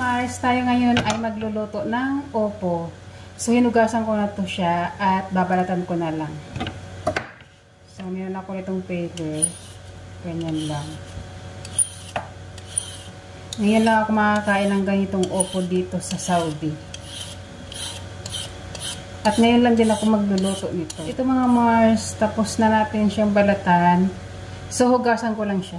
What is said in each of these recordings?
Mars, tayo ngayon ay magluluto ng opo. So, hinugasan ko na to siya at babalatan ko na lang. So, meron ako itong paper. Ganyan lang. Ngayon lang ako makakain ng ganitong opo dito sa Saudi. At ngayon lang din ako magluluto nito. Ito mga Mars, tapos na natin siyang balatan. So, hugasan ko lang siya.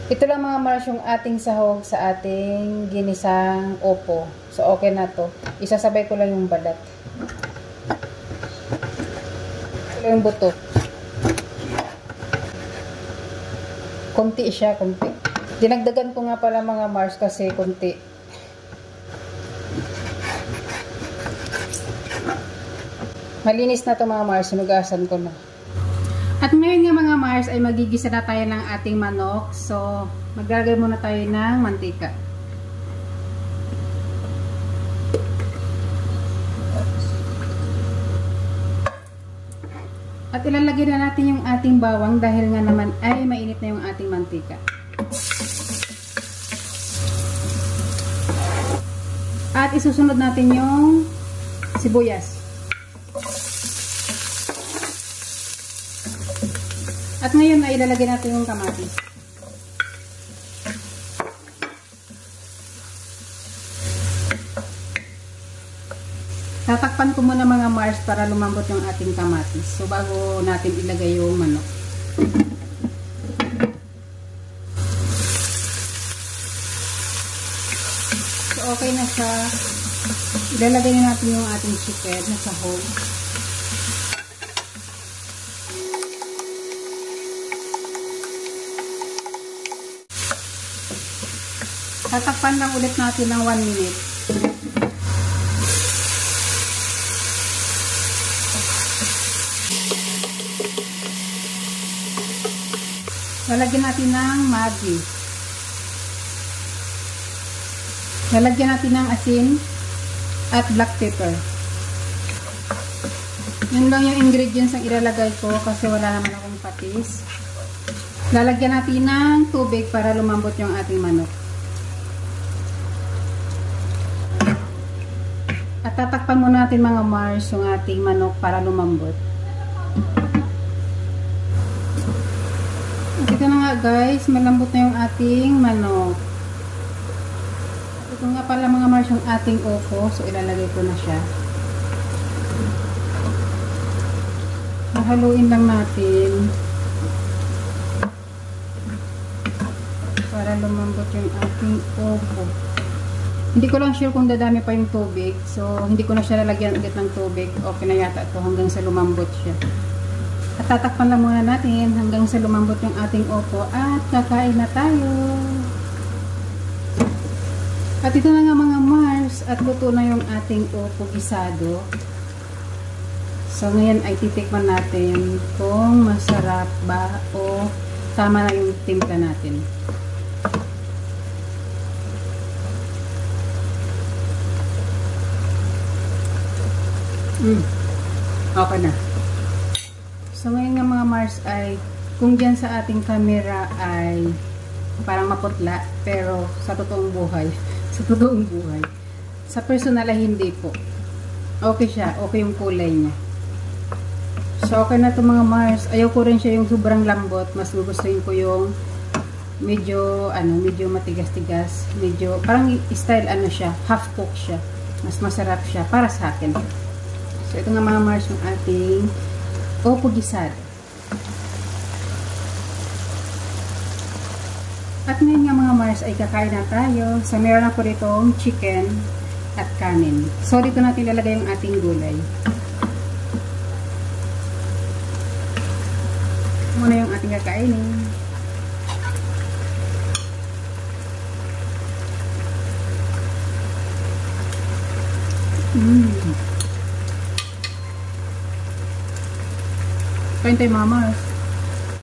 Ito lang mga Mars yung ating sahog sa ating ginisang opo. So, okay na to. Isasabay ko lang yung balat. Ito yung buto. Kunti siya, kunti. Dinagdagan ko nga pala mga Mars kasi kunti. Malinis na to mga Mars. Sinugasan ko na. At ngayon nga mga Mars ay magigisa na tayo ng ating manok. So, maglalagay muna tayo ng mantika. At ilalagay na natin yung ating bawang dahil nga naman ay mainit na yung ating mantika. At isusunod natin yung sibuyas. At ngayon ay ilalagay natin yung kamatis. Tatakpan ko muna mga Mars para lumambot yung ating kamatis. So bago natin ilagay yung manok. So okay na siya. Ilalagay na natin yung ating chicken na sahog. Tatakpan lang ulit natin ng 1 minute. Lalagyan natin ng Maggi. Lalagyan natin ng asin at black pepper. Yun lang yung ingredients ang ilalagay ko kasi wala naman akong patis. Lalagyan natin ng tubig para lumambot yung ating manok. At tatakpan muna natin mga Mars yung ating manok para lumambot. At ito na nga guys, malambot na yung ating manok. Ito nga pala mga Mars yung ating opo. So ilalagay ko na siya. Haluin lang natin para lumambot yung ating opo. Hindi ko lang sure kung dadami pa yung tubig. So, hindi ko na siya lalagyan ulit ng tubig. Okay na yata ito hanggang sa lumambot siya. At tatakpan lang muna natin hanggang sa lumambot yung ating opo. At kakain na tayo. At ito na nga mga Mars. At luto na yung ating opo gisado. So, ngayon ay titikman natin kung masarap ba o tama na yung timpla natin. Okay na. So ngayon nga mga Mars ay kung dyan sa ating camera ay parang maputla pero sa totoong buhay sa personal ay hindi po. Okay siya. Okay yung kulay niya. So okay na to mga Mars. Ayaw ko rin siya yung sobrang lambot. Mas gugustuhin ko yung medyo matigas-tigas. Medyo parang style siya. Half cook siya. Mas masarap siya para sa akin. So, ito nga mga Mars yung ating opo gisado. At ngayon nga mga Mars ay kakain na tayo. So meron ako ditong chicken at kanin. So dito natin lalagay yung ating gulay. Muna yung ating kakainin. Kain tayo mga Mars.